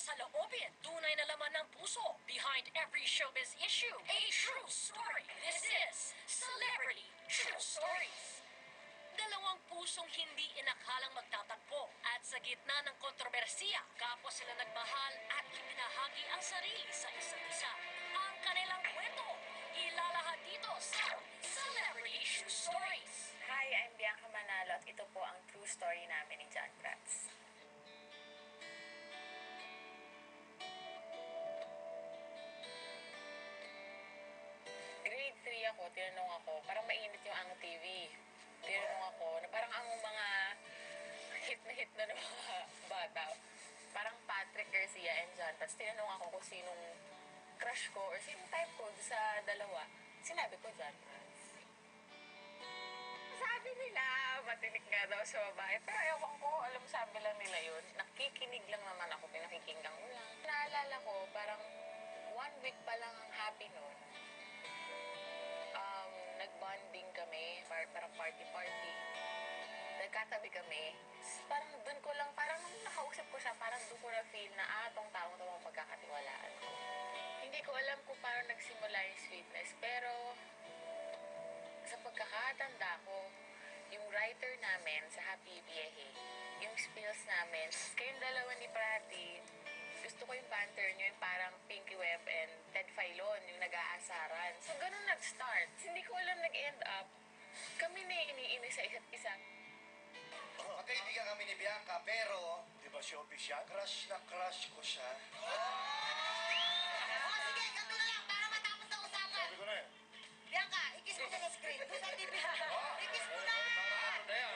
saloobin, tunay na laman ng puso, behind every showbiz issue, a true story. This is Celebrity True Stories. Dalawang pusong hindi inakalang magtatagpo at sa gitna ng kontrobersiya, kapwa sila nagmahal at ibinahagi ang sarili sa isa't isa. Ang kanilang kwento, ilalahad dito sa Celebrity True Stories. Hi, I'm Bianca Manalo at ito po ang true story namin ni John Prats. Grade 3 ako, tinanong ako, parang mainit yung ang TV. Tinanong ako na parang ang mga hit na ng mga bata. Parang Patrick Garcia and John Prats. Tinanong ako kung sinong crush ko or sinong type ko sa dalawa. Sinabi ko John Prats. Sabi nila, matinik nga daw sa babae. Pero ewan ko, alam sabi lang nila yun. Nakikinig lang naman ako, pinakikinggan ko lang. Naalala ko, parang 1 week pa lang ang happy noon. Nag-bonding kami, parang party-party. Nagkatabi kami. Parang dun ko lang, parang nung nakausap ko siya, parang dun ko na feel na, tong taong to ang pagkakatiwalaan ko. Hindi ko alam kung paano nagsimula yung sweetness, pero sa pagkakatanda ko, yung writer namin sa Happy Vieje, yung spills namin, kayong dalawa ni Prati, gusto ko yung banter nyo, yung parang Pinky Webb and Ted Filon, yung nag-aasaran. So, ganun nag-start. Hindi ko alam nag-end up. Kami na iniinis sa isa't isa. Magkaibigan kami ni Bianca, pero di ba showbiz siya? Crush na crush ko siya. Sige, ganito na lang para matapos na usapan. Sabi ko na eh. Bianca, ikis mo na sa screen. Doon sa TV. Ikis mo na! Ano na yan?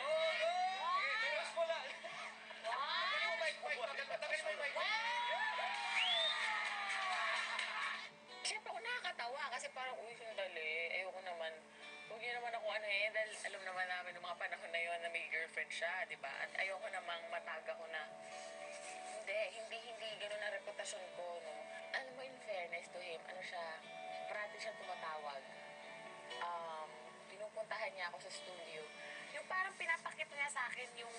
Tumas mo lang. Tagalin mo mic. Tagalin mo mic. Siyempre ako nakakatawa kasi parang, uy, sandali. Ayoko naman. Huwag niyo naman ako dahil alam naman namin ng mga panahon na yun na may girlfriend siya, di ba? At ayoko namang mataga ko na, hindi ganun ang reputasyon ko, no? Alam mo, in fairness to him, parati siya tumatawag. Pinupuntahan niya ako sa studio. Yung parang pinapakita niya sa akin yung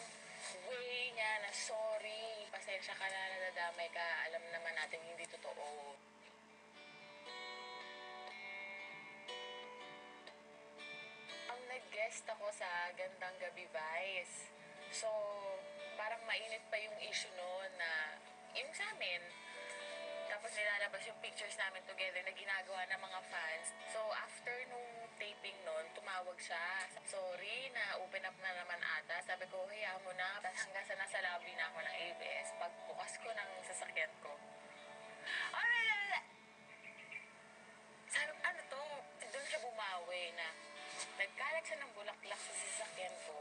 way niya na sorry, pasensya ka na, nadadamay ka, alam naman natin hindi totoo. Nag-guest ako sa Gandang Gabi Vice. So, parang mainit pa yung issue noon na yung sa amin. Tapos nilalabas yung pictures namin together na ginagawa ng mga fans. So, after nung taping noon, tumawag siya. Sorry, na open up na naman ata. Sabi ko, hayaan mo na. Hanggang sa nasa lobby na ako ng ABS. Pagbukas ko ng sasakyan ko. Sabi, ano to? Doon siya bumawi na nagkalat siya ng bulaklak sa sasakyan ko.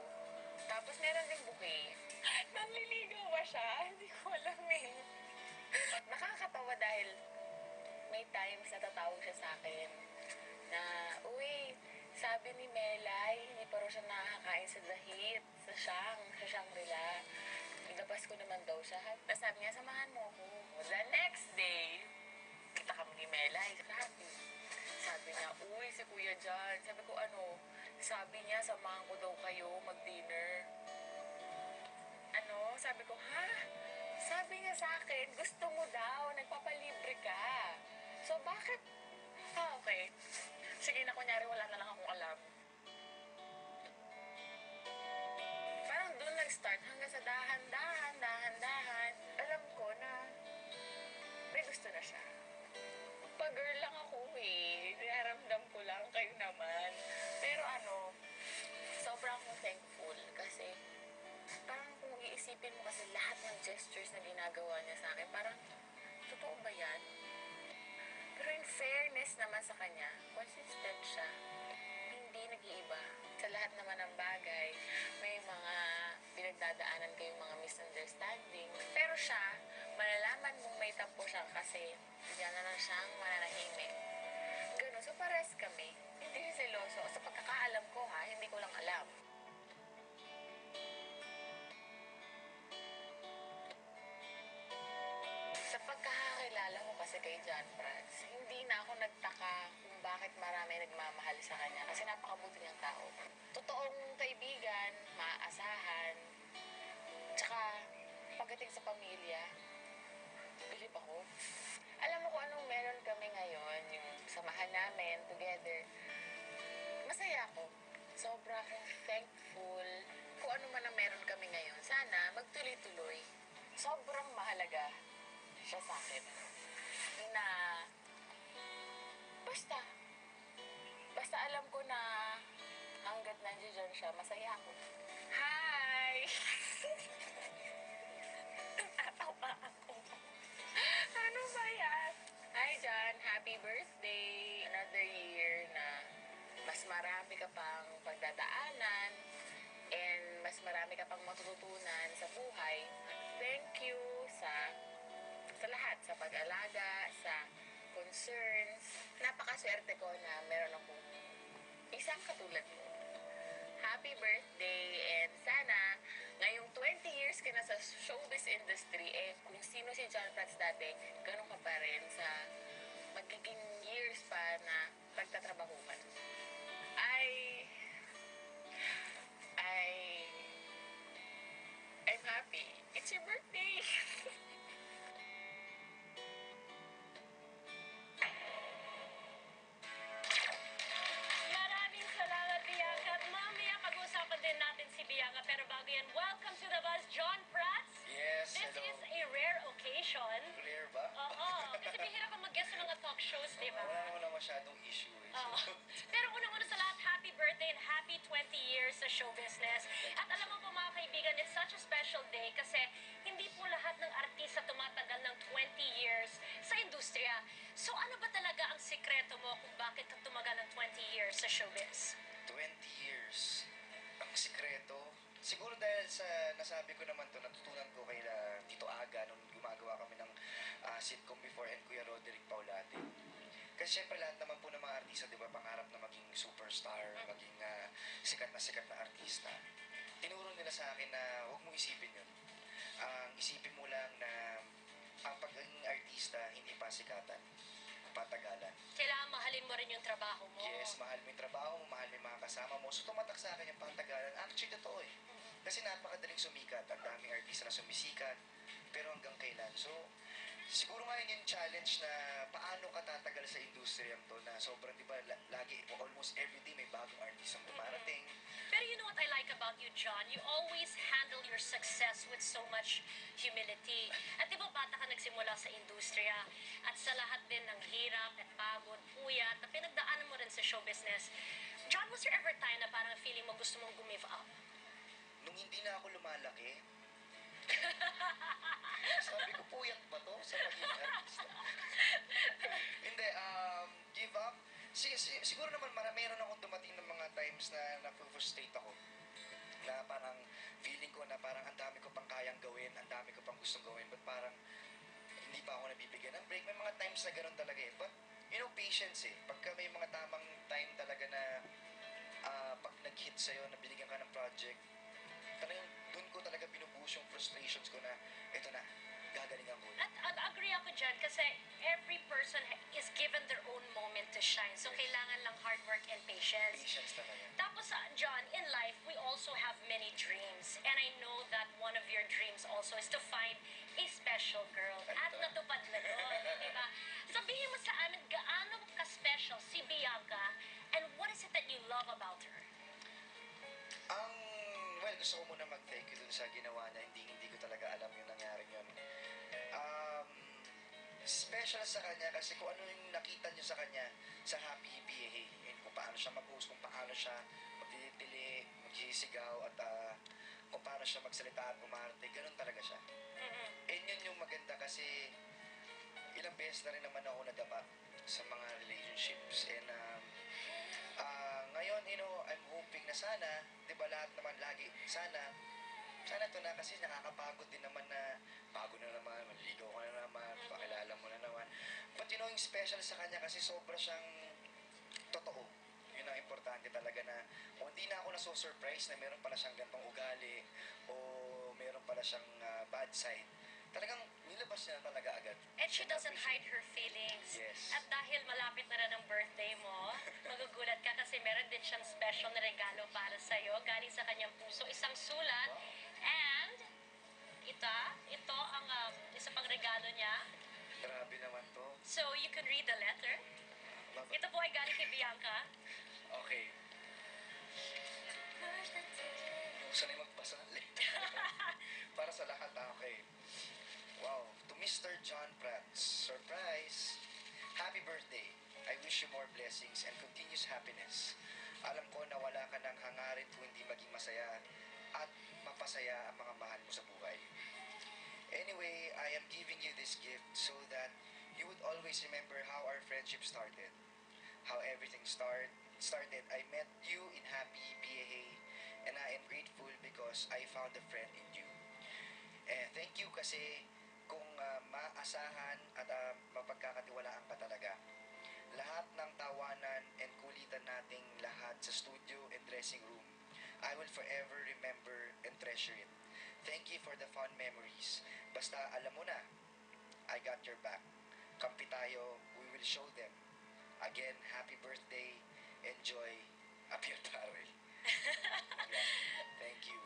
Tapos meron ding bouquet. Nanliligaw ba siya? Hindi ko alam eh. Nakakatawa dahil may times na tatawag siya sa akin na, uy, sabi ni Melay, hindi pa raw siya nakakain sa The Hit, sa Shangri-La. Nilabas ko naman daw siya. Tapos sabi niya, samahan mo ako. The next day, kita kami ni Melay sa Happy. Sabi niya, uy, si Kuya John. Sabi ko, ano? Sabi niya, samahan ko daw kayo mag-dinner. Ano? Sabi ko, ha? Sabi niya sa akin, gusto mo daw, nagpapalibre ka. So, bakit? Okay. Sige na, kunyari, wala na lang akong alam. Parang doon nag-start hanggang sa dahan-dahan. Alam ko na may gusto na siya. Pag-girl lang ako eh. Naramdam ko lang, kayo naman. Pero sobrang akong thankful kasi parang kung iisipin mo kasi lahat ng gestures na ginagawa niya sa akin, parang, totoo ba yan? Pero in fairness naman sa kanya, consistent siya. Hindi nag-iiba. Sa lahat naman ng bagay, may mga pinagdadaanan kayong mga misunderstanding. Pero siya, malalaman mong may tampo siya kasi diyan na lang siyang mananahimik. Ganun. So, pares kami. Hindi siya seloso. Sa pagkakaalam ko hindi ko lang alam. Sa pagkakakilala ko kasi kay John Prats, hindi na ako nagtaka kung bakit marami nagmamahal sa kanya kasi napakabuti niyang tao. Totoong kaibigan, maaasahan, tsaka pagdating sa pamilya, bilib ako. Alam mo kung anong meron kami ngayon, yung samahan namin together. Masaya ako. Sobra akong thankful kung ano man ang meron kami ngayon. Sana magtuloy-tuloy. Sobrang mahalaga siya sa akin. Na basta, basta alam ko na hanggat nandiyan siya, masaya ako. Hi! Natatawa ako. Ano ba yan? Hi, John. Happy birthday. Another year na mas marami ka pang pagdadaanan and mas marami ka pang matututunan sa buhay. Thank you sa lahat, sa pag-alaga, sa concerns. Napakaswerte ko na meron akong isang katulad mo. Happy birthday and sana ngayong 20 years ka na sa showbiz industry, kung sino si John Prats dati, ganun ka pa rin sa magiging years pa na pagtatrabahuan. I'm happy. It's your birthday. Maraming salamat, Bianca. At mamaya pag-uusapan din natin si Bianca. Pero bago yan, welcome to the bus, John Prats. Yes, This hello. is a rare occasion. Clear ba? Oo, kasi bihira ka mag-guest sa mga talk shows, di ba? Wala naman na masyadong issue eh. Oo. Pero unang-una sa lahat, happy birthday and happy 20 years sa show business. At alam mo po mga kaibigan, it's such a special day kasi hindi po lahat ng artista tumatagal ng 20 years sa industriya. So ano ba talaga ang sikreto mo kung bakit ka tumagal ng 20 years sa showbiz? 20 years. Ang sikreto, siguro dahil sa nasabi ko naman to, natutunan ko kay Tito Aga nung gumagawa kami ng sitcom before and Kuya Roderick Paulate. Kasi syempre lahat naman po ng mga artista, di ba, pangarap na maging superstar, maging sikat na artista. Tinuro nila sa akin na huwag mong isipin yun. Ang isipin mo lang na ang pagiging artista, hindi pa sikatan, patagalan. Kailangan mahalin mo rin yung trabaho mo. Yes, mahal mo yung trabaho mo, mahal mo yung mga kasama mo. So tumatak sa akin yung patagalan. Actually, totoo eh. Kasi napakadaling sumikat. Ang daming artista na sumisikat. Pero hanggang kailan? So, siguro nga yun yung challenge na paano ka tatagal sa industriyang to na sobrang, di ba, lagi, almost everyday may bagong artist ang dumarating. Pero you know what I like about you, John? You always handle your success with so much humility. At di ba bata ka nagsimula sa industriya at sa lahat din ng hirap at pagod, puyat na pinagdaanan mo rin sa show business. John, was there ever time na parang feeling mo gusto mong give up? Nung hindi na ako lumalaki, sabi ko, puyat ba to sa pagiging artista? Hindi, give up. Siguro naman meron akong dumating ng mga times na na-frustrate ako. Na parang feeling ko na parang ang dami ko pang kayang gawin, ang dami ko pang gustong gawin, but parang hindi pa ako nabibigyan ng break. May mga times na gano'n talaga eh. But, you know, patience eh. Pagka may mga tamang time talaga na pag nag-hit sa'yo, na binigyan ka ng project, talagang doon ko talaga binubuhos yung frustrations ko na eto na, gagalingan ko. At agree ako dyan kasi every person is given their own moment to shine. So, Yes. kailangan lang hard work and patience. Patience talaga. Tapos, John, in life, we also have many dreams. And I know that one of your dreams also is to find a special girl. At natupad mo doon, di ba? Sabihin mo sa amin, gaano ka-special si Bianca and what is it that you love about her? Well, gusto ko muna mag-thank you dun sa ginawa niya. Hindi ko talaga alam yung nangyari yun. Special sa kanya kasi kung ano yung nakita niyo sa kanya sa Happy BA, yun, kung paano siya mag-host, kung paano siya magtitili, magsisigaw, at kung paano siya magsalita at umarte, ganun talaga siya. And yun yung maganda kasi ilang beses na rin naman ako nadapa sa mga relationships. And ngayon, you know, I'm hoping na sana, di ba lahat naman lagi, sana to na kasi nakakapagod din naman na bago na naman, maliligaw ka na naman, pakilala mo na naman. But you know, yung special sa kanya kasi sobra siyang totoo. Yun ang importante talaga na kung hindi na ako naso-surprise na meron pala siyang gantong ugali o meron pala siyang bad side, talagang nilabas niya talaga agad. And she doesn't hide her feelings. Yes. At dahil malapit na rin ang birthday mo, magugulat ka kasi meron din siyang special na regalo para sa'yo, galing sa kanyang puso, isang sulat. And ito ang isa pang regalo niya. Grabe naman to. So, you can read the letter. Ito po ay galing kay Bianca. Okay. Sanay magbasa ng letter. Para sa lahat, okay. Wow. To Mr. John Prats, surprise! Happy birthday. I wish you more blessings and continuous happiness. Alam ko na wala ka ng hangarin kung hindi maging masaya at mapasaya ang mga mahal mo sa buhay. Anyway, I am giving you this gift so that you would always remember how our friendship started. How everything started. I met you in Happy PAA and I am grateful because I found a friend in you. Thank you kasi kung maasahan at mapagkakatiwalaan ka talaga. Lahat ng tawanan and kulitan nating lahat sa studio and dressing room, I will forever remember and treasure it. Thank you for the fun memories. Basta alam mo na, I got your back. Kampi tayo, we will show them. Again, happy birthday. Enjoy. Apir Tarel. Thank you.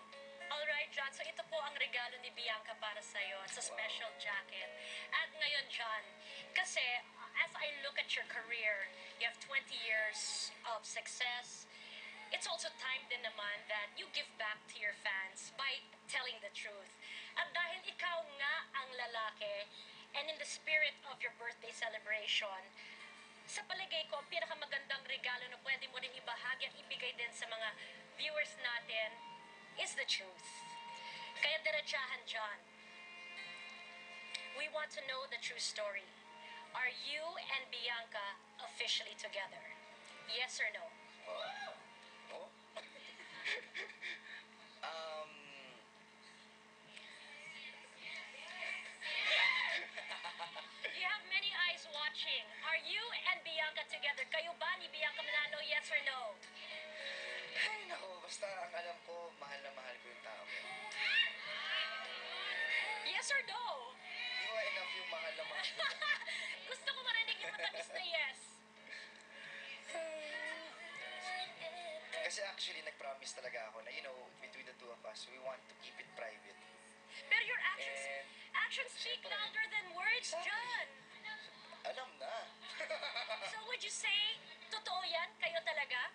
Alright, John. So, ito po ang regalo ni Bianca para sa'yo. It's a special jacket. At ngayon, John, kasi as I look at your career, you have 20 years of success. It's also time din naman that you give back to your fans by telling the truth. At dahil ikaw nga ang lalaki, and in the spirit of your birthday celebration, sa palagay ko, ang pinakamagandang regalo na pwede mo rin ibahagi at ibigay din sa mga viewers natin is the truth. Kaya diretsahan, John. We want to know the true story. Are you and Bianca officially together? Yes or no? Oh? You have many eyes watching. Are you and Bianca together? Kayo ba ni Bianca Manalo? Yes or no? Ay, nako. Basta ang alam ko, mahal na mahal ko yung tao. Yes or no? Di ba enough yung mahal na mahal ko? Gusto ko marinig yung matamis na yes. Kasi actually, nag-promise talaga ako na, between the two of us, we want to keep it private. Pero your actions, And, actions speak louder than words, John. alam na. So would you say, totoo yan? Kayo talaga?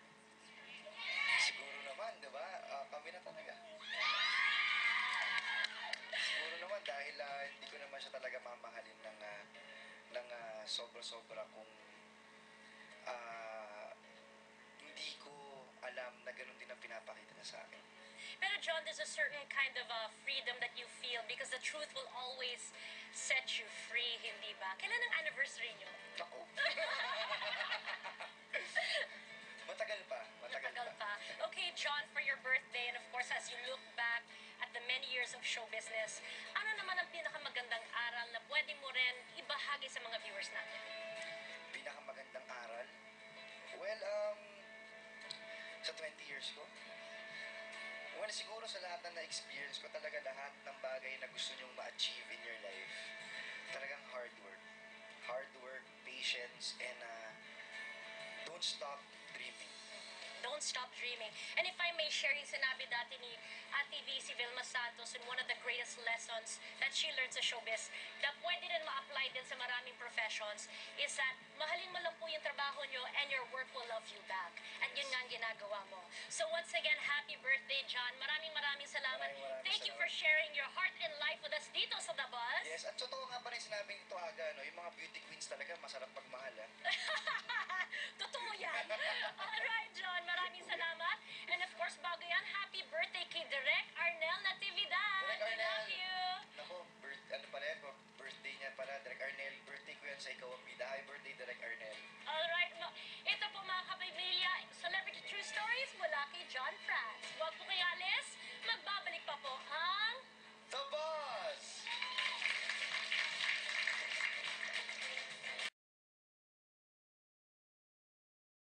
Siguro naman, di ba? Kami na talaga. Siguro naman dahil hindi ko naman siya talaga mamahalin ng sobra-sobra kung hindi ko alam na ganun din ang pinapakita niya sa akin. Pero John, there's a certain kind of freedom that you feel because the truth will always set you free, hindi ba? Kailan ang anniversary nyo? Ako. Matagal pa. Matagal pa. Okay, John, for your birthday and of course as you look back at the many years of show business, ano naman ang pinakamagandang aral na pwede mo rin ibahagi sa mga viewers natin? Pinakamagandang aral? Well, sa 20 years ko, well, siguro sa lahat na na-experience ko, talaga lahat ng bagay na gusto nyong ma-achieve in your life, talagang hard work. Hard work, patience, and don't stop dreaming. Don't stop dreaming. And if I may share yung sinabi dati ni Ate V, si Vilma Santos, in one of the greatest lessons that she learned sa showbiz, na pwede rin ma-apply din sa maraming professions, is that mahalin mo lang po yung trabaho nyo and your work will love you back. At yun nga ang ginagawa mo. So once again, happy birthday, John. Maraming salamat. Maraming Thank you for salamat. sharing your heart and life with us dito sa The Buzz. Yes, at totoo nga pa rin sinabi nito aga, no? Yung mga beauty queens talaga masarap magmahal,